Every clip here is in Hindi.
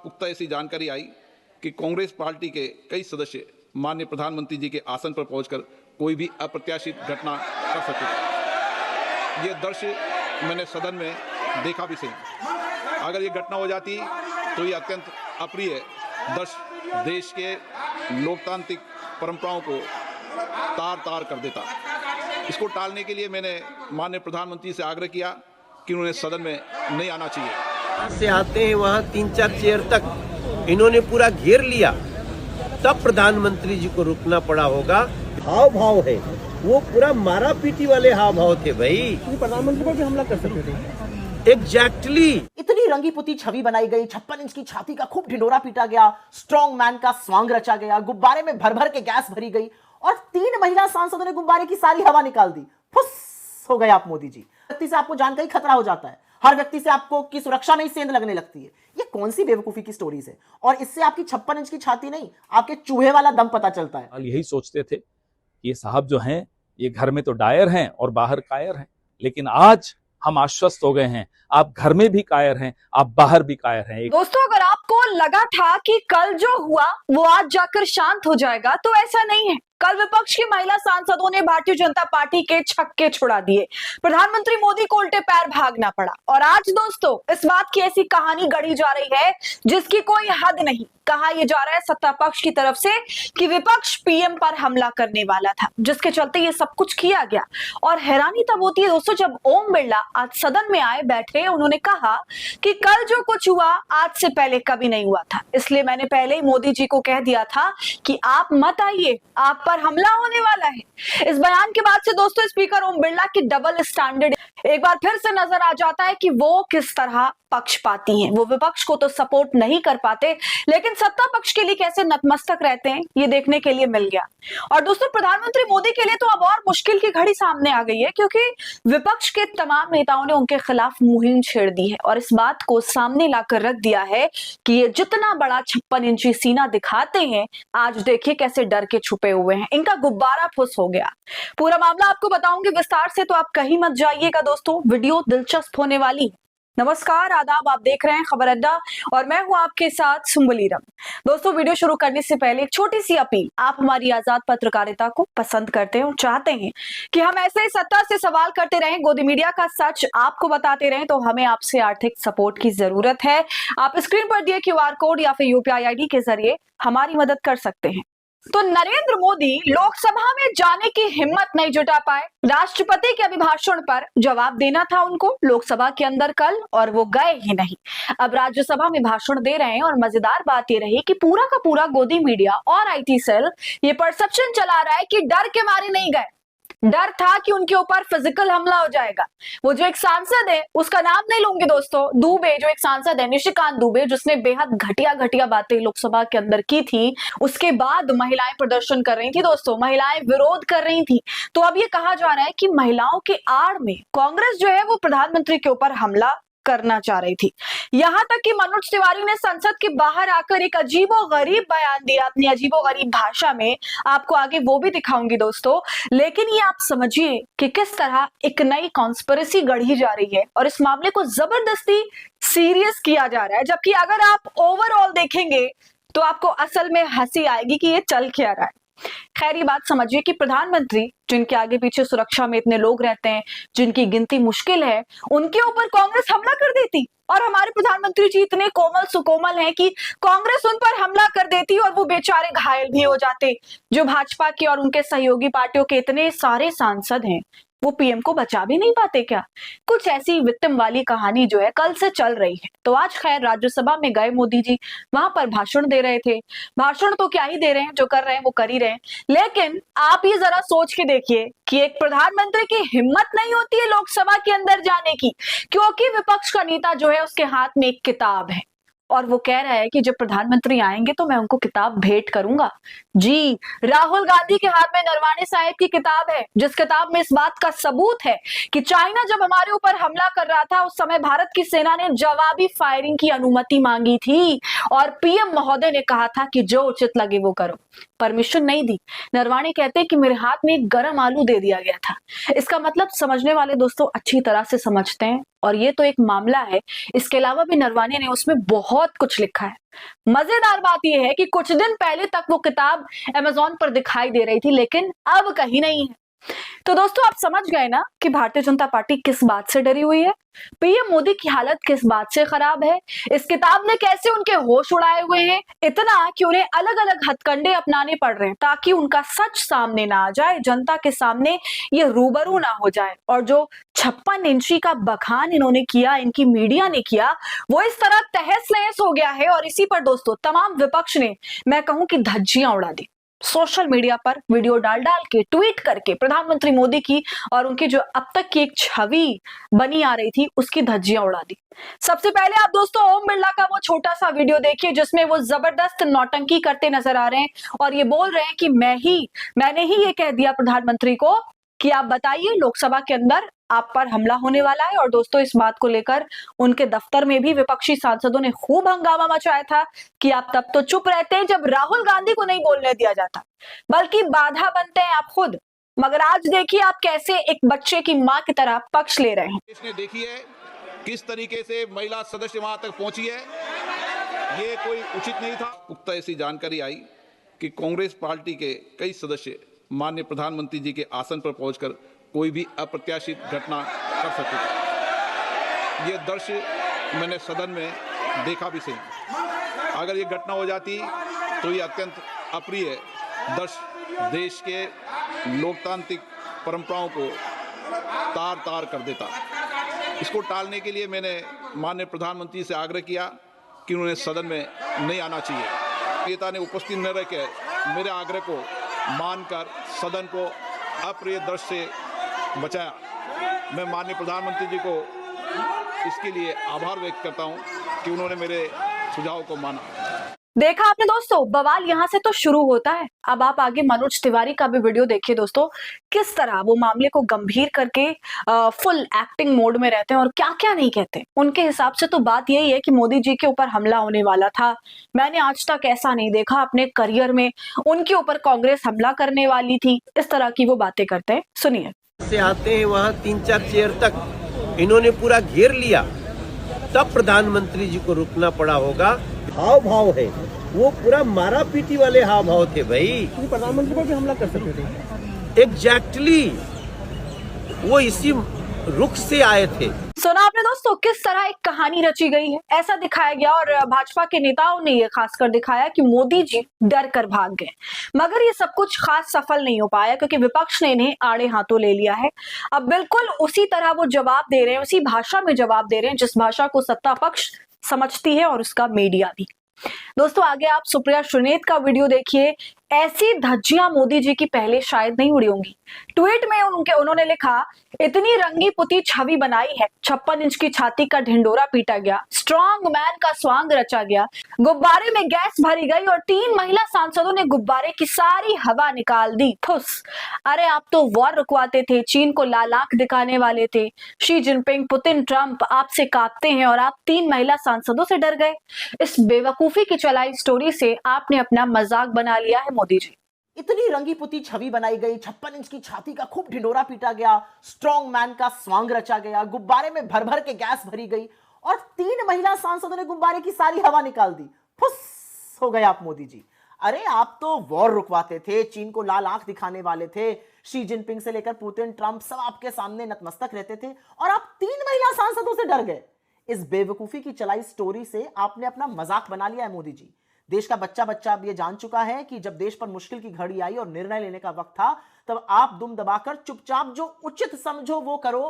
पुख्ता ऐसी जानकारी आई कि कांग्रेस पार्टी के कई सदस्य माननीय प्रधानमंत्री जी के आसन पर पहुंचकर कोई भी अप्रत्याशित घटना कर सकते थे। ये दृश्य मैंने सदन में देखा भी सही। अगर ये घटना हो जाती तो ये अत्यंत अप्रिय दृश्य देश के लोकतांत्रिक परंपराओं को तार तार कर देता। इसको टालने के लिए मैंने माननीय प्रधानमंत्री से आग्रह किया कि उन्हें सदन में नहीं आना चाहिए। से आते हैं वहाँ 3-4 चेयर तक इन्होंने पूरा घेर लिया, तब प्रधानमंत्री जी को रुकना पड़ा होगा। हाव भाव है वो पूरा मारा पीटी वाले हाव भाव थे भाई। प्रधानमंत्री पर भी हमला कर सकते थे। एग्जैक्टली इतनी रंगी पुती छवि बनाई गई, 56 इंच की छाती का खूब ढिंडोरा पीटा गया, स्ट्रॉन्ग मैन का स्वांग रचा गया, गुब्बारे में भर भर के गैस भरी गई और 3 महिला सांसदों ने गुब्बारे की सारी हवा निकाल दी। फुस हो गए आप मोदी जी। व्यक्ति से आपको जानकर ही खतरा हो जाता है, हर व्यक्ति से आपको की सुरक्षा में ही सेंध लगने लगती है। ये कौन सी बेवकूफी की स्टोरीज है? और इससे आपकी 56 इंच की छाती नहीं, आपके चूहे वाला दम पता चलता है। यही सोचते थे कि ये साहब जो हैं ये घर में तो डायर हैं और बाहर कायर हैं, लेकिन आज हम आश्वस्त हो गए हैं, आप घर में भी कायर हैं, आप बाहर भी कायर हैं। दोस्तों, अगर आपको लगा था कि कल जो हुआ वो आज जाकर शांत हो जाएगा, तो ऐसा नहीं है। कल विपक्ष की महिला सांसदों ने भारतीय जनता पार्टी के छक्के छुड़ा दिए, प्रधानमंत्री मोदी को उल्टे पैर भागना पड़ा। और आज दोस्तों इस बात की ऐसी कहानी गढ़ी जा रही है जिसकी कोई हद नहीं। कहा यह जा रहा है सत्ता पक्ष की तरफ से कि विपक्ष पीएम पर हमला करने वाला था, जिसके चलते ये सब कुछ किया गया। और हैरानी तब होती है दोस्तों जब ओम बिरला आज सदन में आए, बैठे, उन्होंने कहा कि कल जो कुछ हुआ आज से पहले कभी नहीं हुआ था, इसलिए मैंने पहले ही मोदी जी को कह दिया था कि आप मत आइए, आप पर हमला होने वाला है। इस बयान के बाद से दोस्तों स्पीकर ओम बिरला की डबल स्टैंडर्ड एक बार फिर से नजर आ जाता है कि वो किस तरह पक्षपाती हैं। वो विपक्ष को तो सपोर्ट नहीं कर पाते, लेकिन सत्ता पक्ष के लिए कैसे नतमस्तक रहते हैं ये देखने के लिए मिल गया। और दोस्तों प्रधानमंत्री मोदी के लिए तो अब और मुश्किल की घड़ी सामने आ गई है, क्योंकि विपक्ष के तमाम नेताओं ने उनके खिलाफ मुहिम छेड़ दी है और इस बात को सामने लाकर रख दिया है कि ये जितना बड़ा 56 इंची सीना दिखाते हैं, आज देखिए कैसे डर के छुपे हुए हैं। इनका गुब्बारा फुस हो गया। पूरा मामला आपको बताऊंगी विस्तार से, तो आप कहीं मत जाइएगा दोस्तों, वीडियो दिलचस्प होने वाली है। नमस्कार, आदाब, आप देख रहे हैं खबर अड्डा और मैं हूं आपके साथ सुम्बलीरम। दोस्तों वीडियो शुरू करने से पहले एक छोटी सी अपील। आप हमारी आजाद पत्रकारिता को पसंद करते हैं और चाहते हैं कि हम ऐसे ही सत्ता से सवाल करते रहें, गोदी मीडिया का सच आपको बताते रहें, तो हमें आपसे आर्थिक सपोर्ट की जरूरत है। आप स्क्रीन पर दिए QR कोड या फिर UPI ID के जरिए हमारी मदद कर सकते हैं। तो नरेंद्र मोदी लोकसभा में जाने की हिम्मत नहीं जुटा पाए। राष्ट्रपति के अभिभाषण पर जवाब देना था उनको लोकसभा के अंदर कल, और वो गए ही नहीं। अब राज्यसभा में भाषण दे रहे हैं और मजेदार बात ये रही कि पूरा का पूरा गोदी मीडिया और IT सेल ये परसेप्शन चला रहा है कि डर के मारे नहीं गए, डर था कि उनके ऊपर फिजिकल हमला हो जाएगा। वो जो एक सांसद है, उसका नाम नहीं लूंगी दोस्तों, दुबे, जो एक सांसद है निशिकांत दुबे, जिसने बेहद घटिया घटिया बातें लोकसभा के अंदर की थी, उसके बाद महिलाएं प्रदर्शन कर रही थी दोस्तों, महिलाएं विरोध कर रही थी। तो अब ये कहा जा रहा है कि महिलाओं के आड़ में कांग्रेस जो है वो प्रधानमंत्री के ऊपर हमला करना चाह रही थी। यहां तक कि मनोज तिवारी ने संसद के बाहर आकर एक अजीबोगरीब बयान दिया अपनी अजीबोगरीब भाषा में। आपको आगे वो भी दिखाऊंगी दोस्तों, लेकिन ये आप समझिए कि किस तरह एक नई कॉन्स्पिरेसी गढ़ी जा रही है और इस मामले को जबरदस्ती सीरियस किया जा रहा है। जबकि अगर आप ओवरऑल देखेंगे तो आपको असल में हंसी आएगी कि ये चल क्या रहा है। खैर ये बात समझिए कि प्रधानमंत्री जिनके आगे पीछे सुरक्षा में इतने लोग रहते हैं, जिनकी गिनती मुश्किल है, उनके ऊपर कांग्रेस हमला कर देती। और हमारे प्रधानमंत्री जी इतने कोमल सुकोमल हैं कि कांग्रेस उन पर हमला कर देती और वो बेचारे घायल भी हो जाते। जो भाजपा के और उनके सहयोगी पार्टियों के इतने सारे सांसद हैं, वो पीएम को बचा भी नहीं पाते क्या? कुछ ऐसी विक्टिम वाली कहानी जो है कल से चल रही है। तो आज खैर राज्यसभा में गए मोदी जी, वहां पर भाषण दे रहे थे। भाषण तो क्या ही दे रहे हैं, जो कर रहे हैं वो कर ही रहे हैं। लेकिन आप ये जरा सोच के देखिए कि एक प्रधानमंत्री की हिम्मत नहीं होती है लोकसभा के अंदर जाने की, क्योंकि विपक्ष का नेता जो है उसके हाथ में एक किताब है और वो कह रहा है कि जब प्रधानमंत्री आएंगे तो मैं उनको किताब भेंट करूंगा। जी, राहुल गांधी के हाथ में नरवाणे साहिब की किताब है, जिस किताब में इस बात का सबूत है कि चाइना जब हमारे ऊपर हमला कर रहा था, उस समय भारत की सेना ने जवाबी फायरिंग की अनुमति मांगी थी और पीएम महोदय ने कहा था कि जो उचित लगे वो करो। परमिशन नहीं दी। नरवाणे कहते हैं कि मेरे हाथ में एक गरम आलू दे दिया गया था। इसका मतलब समझने वाले दोस्तों अच्छी तरह से समझते हैं, और ये तो एक मामला है, इसके अलावा भी नरवाणे ने उसमें बहुत कुछ लिखा है। मजेदार बात यह है कि कुछ दिन पहले तक वो किताब अमेज़न पर दिखाई दे रही थी, लेकिन अब कहीं नहीं है। तो दोस्तों आप समझ गए ना कि भारतीय जनता पार्टी किस बात से डरी हुई है, पीएम मोदी की हालत किस बात से खराब है, इस किताब ने कैसे उनके होश उड़ाए हुए हैं, इतना कि उन्हें अलग अलग हथकंडे अपनाने पड़ रहे हैं ताकि उनका सच सामने ना आ जाए, जनता के सामने ये रूबरू ना हो जाए। और जो 56 इंची का बखान इन्होंने किया, इनकी मीडिया ने किया, वो इस तरह तहस नहस हो गया है। और इसी पर दोस्तों तमाम विपक्ष ने, मैं कहूं कि धज्जियां उड़ा दी। सोशल मीडिया पर वीडियो डाल डाल के, ट्वीट करके प्रधानमंत्री मोदी की और उनकी जो अब तक की एक छवि बनी आ रही थी उसकी धज्जियां उड़ा दी। सबसे पहले आप दोस्तों ओम बिरला का वो छोटा सा वीडियो देखिए जिसमें वो जबरदस्त नौटंकी करते नजर आ रहे हैं और ये बोल रहे हैं कि मैंने ही ये कह दिया प्रधानमंत्री को कि आप बताइए लोकसभा के अंदर आप पर हमला होने वाला है। और दोस्तों इस बात को लेकर उनके दफ्तर में भी विपक्षी सांसदों ने खूब हंगामा मचाया था कि आप तब तो चुप रहते हैं जब राहुल गांधी को नहीं बोलने दिया जाता, बल्कि बाधा बनते हैं आप खुद। मगर आज देखिए आप कैसे एक बच्चे की मां की तरह पक्ष ले रहे हैं। इसने देखी है किस तरीके से महिला सदस्य वहां तक पहुंची है, ये कोई उचित नहीं था। पुख्ता ऐसी जानकारी आई कि कांग्रेस पार्टी के कई सदस्य माननीय प्रधानमंत्री जी के आसन पर पहुंचकर कोई भी अप्रत्याशित घटना कर सकते थे। ये दृश्य मैंने सदन में देखा भी सही। अगर ये घटना हो जाती तो ये अत्यंत अप्रिय दृश्य देश के लोकतांत्रिक परंपराओं को तार तार कर देता। इसको टालने के लिए मैंने माननीय प्रधानमंत्री से आग्रह किया कि उन्हें सदन में नहीं आना चाहिए। नेता ने उपस्थित न रहकर मेरे आग्रह को मानकर सदन को अप्रिय दृश्य से बचाया। मैं माननीय प्रधानमंत्री जी को इसके लिए आभार व्यक्त करता हूं कि उन्होंने मेरे सुझाव को माना। देखा आपने दोस्तों, बवाल यहां से तो शुरू होता है। अब आप आगे मनोज तिवारी का भी वीडियो देखिए दोस्तों, किस तरह वो मामले को गंभीर करके फुल एक्टिंग मोड में रहते हैं और क्या क्या नहीं कहते। उनके हिसाब से तो बात यही है कि मोदी जी के ऊपर हमला होने वाला था। मैंने आज तक ऐसा नहीं देखा अपने करियर में उनके ऊपर कांग्रेस हमला करने वाली थी। इस तरह की वो बातें करते हैं, सुनिए। से आते हैं वहां 3-4 चेयर तक इन्होंने पूरा घेर लिया, तब प्रधानमंत्री जी को रुकना पड़ा होगा। हाव भाव है वो पूरा मारा पीटी वाले हाव भाव थे भाई। प्रधानमंत्री पर भी हमला कर सकते थे। एग्जैक्टली वो इसी रुख से आए थे। सुना आपने दोस्तों किस तरह एक कहानी रची गई है, ऐसा दिखाया गया। और भाजपा के नेताओं ने ये खासकर दिखाया कि मोदी जी डर कर भाग गए। मगर ये सब कुछ खास सफल नहीं हो पाया क्योंकि विपक्ष ने इन्हें आड़े हाथों ले लिया है। अब बिल्कुल उसी तरह वो जवाब दे रहे हैं, उसी भाषा में जवाब दे रहे हैं जिस भाषा को सत्ता पक्ष समझती है और उसका मीडिया भी। दोस्तों आगे आप सुप्रिया श्रीनेत का वीडियो देखिए। ऐसी धज्जियां मोदी जी की पहले शायद नहीं उड़ी होंगी। ट्वीट में उन्होंने लिखा, इतनी रंगी पुती छवि बनाई है, 56 इंच की छाती का ढिंडोरा पीटा गया, स्ट्रॉन्ग मैन का स्वांग रचा गया, गुब्बारे में गैस भरी गई और 3 महिला सांसदों ने गुब्बारे की सारी हवा निकाल दी। फुस। अरे आप तो वॉर रुकवाते थे, चीन को लाल आंख दिखाने वाले थे। शी जिनपिंग, पुतिन, ट्रंप आपसे कांपते हैं और आप 3 महिला सांसदों से डर गए। इस बेवकूफी की चलाई स्टोरी से आपने अपना मजाक बना लिया है मोदी जी। इतनी रंगी पुती छवि बनाई गई, 56 इंच की छाती का खूब ढिंडोरा पीटा गया, स्ट्रॉन्ग मैन का स्वांग रचा गया, गुब्बारे में भर भर के गैस भरी गई और 3 महिला सांसदों ने गुब्बारे की सारी हवा निकाल दी। फुस हो गए आप मोदी जी। अरे आप तो वॉर रुकवाते थे, चीन को लाल आंख दिखाने वाले थे, शी जिनपिंग से लेकर पुतिन, ट्रंप सब आपके सामने नतमस्तक रहते थे और आप 3 महिला सांसदों से डर गए। इस बेवकूफी की चलाई स्टोरी से आपने अपना मजाक बना लिया है मोदी जी। देश का बच्चा अब ये जान चुका है कि जब देश पर मुश्किल की घड़ी आई और निर्णय लेने का वक्त था, तब आप दुम दबाकर चुपचाप जो उचित समझो वो करो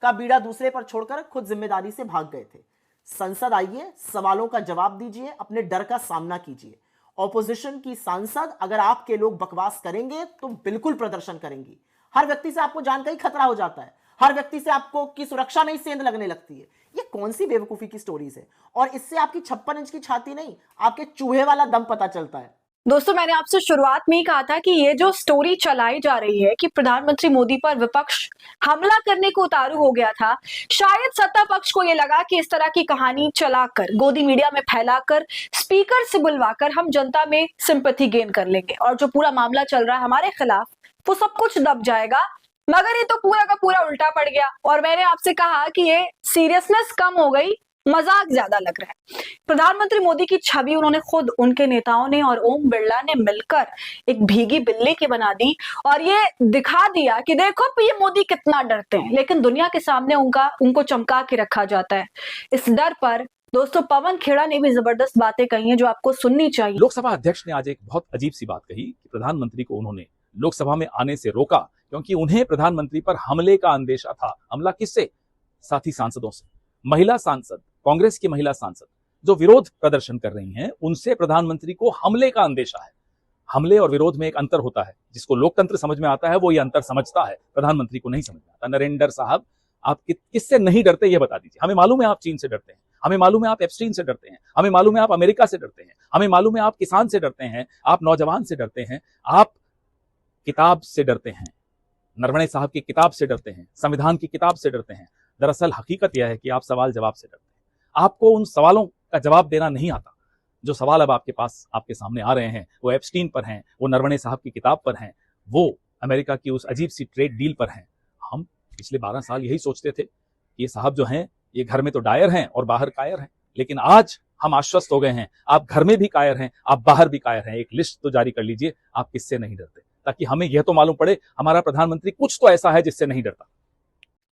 का बीड़ा दूसरे पर छोड़कर खुद जिम्मेदारी से भाग गए थे। संसद आइए, सवालों का जवाब दीजिए, अपने डर का सामना कीजिए। ऑपोजिशन की सांसद अगर आपके लोग बकवास करेंगे तो बिल्कुल प्रदर्शन करेंगी। हर व्यक्ति से आपको जान का ही खतरा हो जाता है, हर व्यक्ति से आपको की सुरक्षा नहीं सेंध लगने लगती है। ये कौन सी बेवकूफी की स्टोरीज है? और इससे आपकी 56 इंच की छाती नहीं, आपके चूहे वाला दम पता चलता है। दोस्तों, मैंने आपसे शुरुआत में ही कहा था कि ये जो स्टोरी चलाई जा रही है कि प्रधानमंत्री मोदी पर विपक्ष हमला करने को उतारू हो गया था, शायद सत्ता पक्ष को ये लगा कि इस तरह की कहानी चलाकर, गोदी मीडिया में फैलाकर, स्पीकर से बुलवाकर हम जनता में सिंपैथी गेन कर लेंगे और जो पूरा मामला चल रहा है हमारे खिलाफ, वो सब कुछ दब जाएगा। मगर ये तो पूरा का पूरा उल्टा पड़ गया और मैंने आपसे कहा कि ये सीरियसनेस कम हो गई, मजाक ज्यादा लग रहा है। प्रधानमंत्री मोदी की छवि उन्होंने खुद, उनके नेताओं ने और ओम बिरला ने मिलकर एक भीगी बिल्ली की बना दी और ये दिखा दिया कि देखो पीएम मोदी कितना डरते हैं, लेकिन दुनिया के सामने उनको चमका के रखा जाता है। इस डर पर दोस्तों पवन खेड़ा ने भी जबरदस्त बातें कही हैं जो आपको सुननी चाहिए। लोकसभा अध्यक्ष ने आज एक बहुत अजीब सी बात कही कि प्रधानमंत्री को उन्होंने लोकसभा में आने से रोका क्योंकि उन्हें प्रधानमंत्री पर हमले का अंदेशा था। हमला किससे? साथी सांसदों से। महिला सांसद, कांग्रेस की महिला सांसद जो विरोध प्रदर्शन कर रही हैं, उनसे प्रधानमंत्री को हमले का अंदेशा है। हमले और विरोध में एक अंतर होता है। जिसको लोकतंत्र समझ में आता है वो ये अंतर समझता है, प्रधानमंत्री को नहीं समझ में आता। नरेंद्र साहब, आप किससे नहीं डरते ये बता दीजिए। हमें मालूम है आप चीन से डरते हैं, हमें मालूम है आप एप्स्टीन से डरते हैं, हमें मालूम है आप अमेरिका से डरते हैं, हमें मालूम है आप किसान से डरते हैं, आप नौजवान से डरते हैं, आप किताब से डरते हैं, नरवणे साहब की किताब से डरते हैं, संविधान की किताब से डरते हैं। दरअसल हकीकत यह है कि आप सवाल जवाब से डरते हैं। आपको उन सवालों का जवाब देना नहीं आता। जो सवाल अब आपके पास, आपके सामने आ रहे हैं, वो एप्स्टीन पर हैं, वो नरवणे साहब की किताब पर हैं, वो अमेरिका की उस अजीब सी ट्रेड डील पर हैं। हम पिछले 12 साल यही सोचते थे कि ये साहब जो हैं, ये घर में तो डायर हैं और बाहर कायर हैं, लेकिन आज हम आश्वस्त हो गए हैं, आप घर में भी कायर हैं, आप बाहर भी कायर हैं। एक लिस्ट तो जारी कर लीजिए, आप किससे नहीं डरते, ताकि हमें यह तो मालूम पड़े हमारा प्रधानमंत्री कुछ तो ऐसा है जिससे नहीं डरता।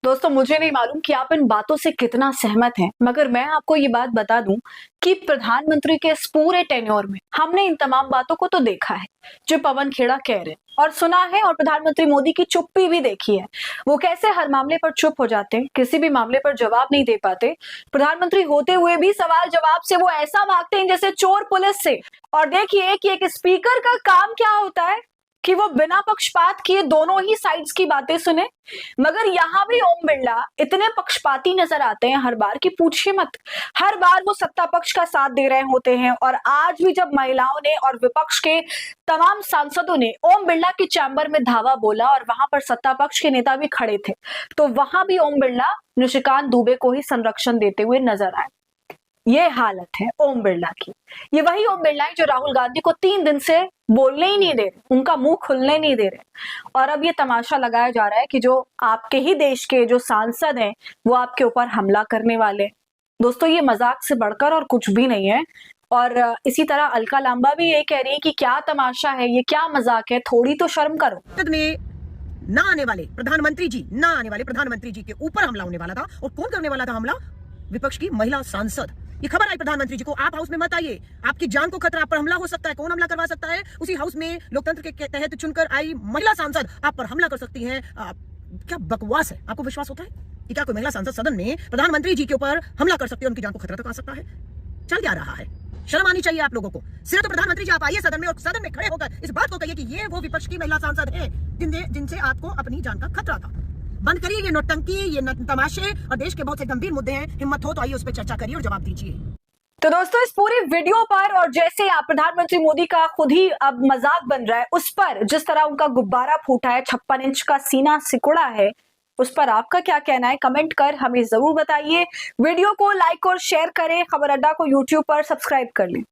दोस्तों, मुझे नहीं मालूम कि आप इन बातों से कितना सहमत हैं, मगर मैं आपको ये बात बता दूं कि प्रधानमंत्री के इस पूरे टेन्योर में हमने इन तमाम बातों को तो देखा है जो पवन खेड़ा कह रहे हैं और सुना है, और प्रधानमंत्री मोदी की चुप्पी भी देखी है। वो कैसे हर मामले पर चुप हो जाते हैं, किसी भी मामले पर जवाब नहीं दे पाते। प्रधानमंत्री होते हुए भी सवाल जवाब से वो ऐसा भागते हैं जैसे चोर पुलिस से। और देखिए कि एक स्पीकर का काम क्या होता है कि वो बिना पक्षपात किए दोनों ही साइड्स की बातें सुने। मगर यहाँ भी ओम बिरला इतने पक्षपाती नजर आते हैं हर बार कि पूछिए मत। हर बार वो सत्ता पक्ष का साथ दे रहे होते हैं और आज भी जब महिलाओं ने और विपक्ष के तमाम सांसदों ने ओम बिरला के चैम्बर में धावा बोला और वहां पर सत्ता पक्ष के नेता भी खड़े थे, तो वहां भी ओम बिरला निशिकांत दुबे को ही संरक्षण देते हुए नजर आए। ये हालत है ओम बिरला की। ये वही ओम बिरला है जो राहुल गांधी को 3 दिन से बोलने ही नहीं दे रहे, उनका मुंह खुलने नहीं दे रहे। और अब ये तमाशा लगाया जा रहा है कि जो आपके ही देश के जो सांसद हैं वो आपके ऊपर हमला करने वाले। दोस्तों, ये मजाक से बढ़कर और कुछ भी नहीं है। और इसी तरह अलका लांबा भी ये कह रही है कि क्या तमाशा है, ये क्या मजाक है, थोड़ी तो शर्म करो। में ना आने वाले प्रधानमंत्री जी के ऊपर हमला होने वाला था। और कौन करने वाला था हमला? विपक्ष की महिला सांसद। ये खबर आई प्रधानमंत्री जी को, आप हाउस में मत आइए, आपकी जान को खतरा, आप पर हमला हो सकता है। कौन हमला करवा सकता है? उसी हाउस में लोकतंत्र के तहत चुनकर आई महिला सांसद आप पर हमला कर सकती हैं। क्या बकवास है। आपको विश्वास होता है कि क्या कोई महिला सांसद सदन में प्रधानमंत्री जी के ऊपर हमला कर सकती है, उनकी जान को खतरा तक आ सकता है? चल क्या रहा है? शर्म आनी चाहिए आप लोगों को। सिर्फ तो प्रधानमंत्री जी आप आइए सदन में और सदन में खड़े होकर इस बात को कहिए कि ये वो विपक्ष की महिला सांसद है जिनसे आपको अपनी जान का खतरा था। बंद करिए ये नौटंकी, ये तमाशे, और देश के बहुत से गंभीर मुद्दे हैं। हिम्मत हो तो आइए उस पर चर्चा करिए और जवाब दीजिए। तो दोस्तों, इस पूरे वीडियो पर और जैसे आप प्रधानमंत्री मोदी का खुद ही अब मजाक बन रहा है, उस पर जिस तरह उनका गुब्बारा फूटा है, 56 इंच का सीना सिकुड़ा है, उस पर आपका क्या कहना है? कमेंट कर हमें जरूर बताइए। वीडियो को लाइक और शेयर करें। खबर अड्डा को यूट्यूब पर सब्सक्राइब कर लें।